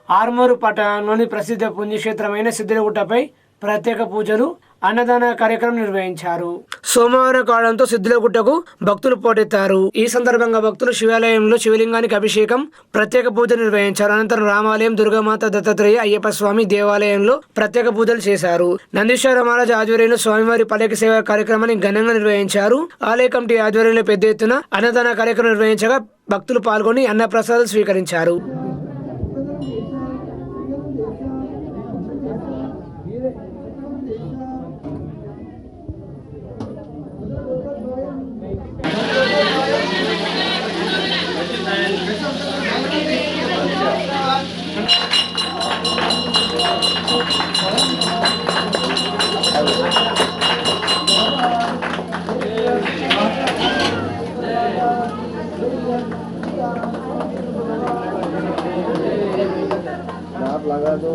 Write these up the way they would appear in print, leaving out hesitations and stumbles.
ఆర్మూరు పట్టణంలోని ప్రసిద్ధ పుణ్యక్షేత్రమైన సిద్ధిలగుట్టపై ప్రత్యేక పూజలు అన్నదాన కార్యక్రమం నిర్వహించారు. సోమవారం కావడంతో సిద్ధిలగుట్టకు భక్తులు పోటెత్తారు. ఈ సందర్భంగా భక్తులు శివాలయంలో శివలింగానికి అభిషేకం, ప్రత్యేక పూజలు నిర్వహించారు. అనంతరం రామాలయం, దుర్గామాత, దత్తాత్రేయ, అయ్యప్ప స్వామి దేవాలయంలో ప్రత్యేక పూజలు చేశారు. నందీశ్వర మహారాజ్ ఆధ్వర్యంలో స్వామివారి పల్లకి సేవ కార్యక్రమాన్ని ఘనంగా నిర్వహించారు. ఆలయ కమిటీ ఆధ్వర్యంలో పెద్ద ఎత్తున అన్నదాన కార్యక్రమం నిర్వహించగా భక్తులు పాల్గొని అన్నప్రసాదాలు స్వీకరించారు. लगा दो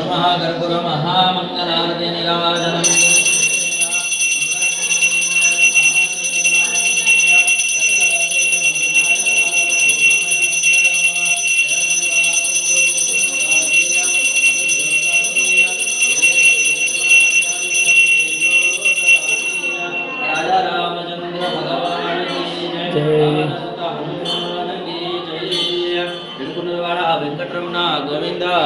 महागर्भुर महामंगलारति निराजनम् राजा रामचंद्र भगवान की जय। हनुमान की जय। विष्णुवाड़ा वेंकटरमण गोविंदा।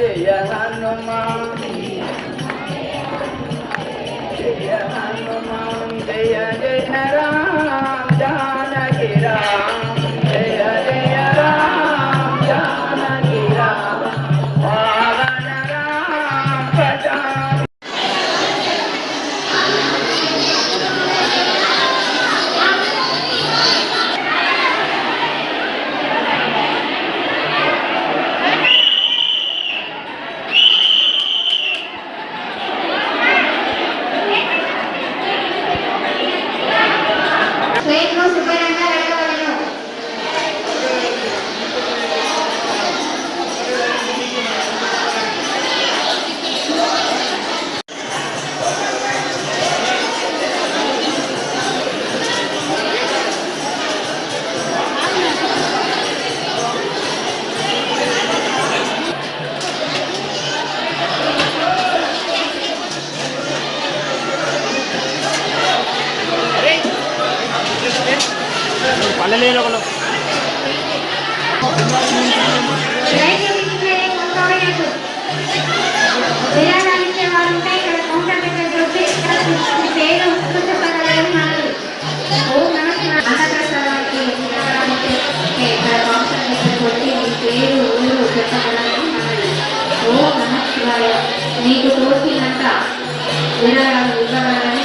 जय हनुमान जय हनुमान जय जय राम जानकी राम जय जय राम जानकी राम पवन राम पठान। Wait, no, విరాళాలిచ్చే వారు ఉంటే ఇక్కడ కౌంటర్ దగ్గర చూసి మీ పేరు చెప్పగలరు మనకు ఓం నమ శివాయ అన్నప్రసాదానికి విరాళాలిచ్చే ఇక్కడ కౌంటర్ దగ్గరకు వచ్చి మీ పేరు ఊరు చెప్పగలరు మనకు ఓం నమ శివాయ మీకు తోచినంత విరాళాలు ఇవ్వగలరని